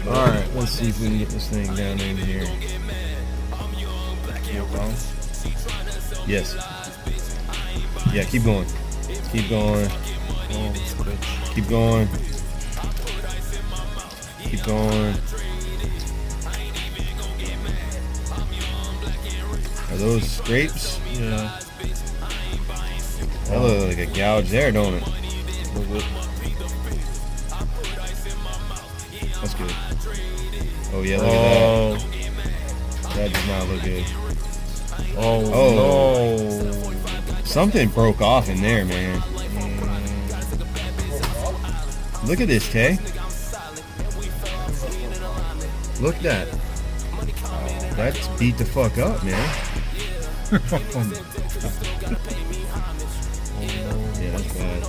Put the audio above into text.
Alright, let's see if we can get this thing down in here. Yes. Yeah, keep going. Keep going. Keep going. Keep going. Are those scrapes? Yeah. That looks like a gouge there, don't it? That's good. Oh yeah, look at that. That does not look good. Oh no. Something broke off in there, man. Look at this, Tay. Look at that. That's beat the fuck up, man. Yeah, that's bad.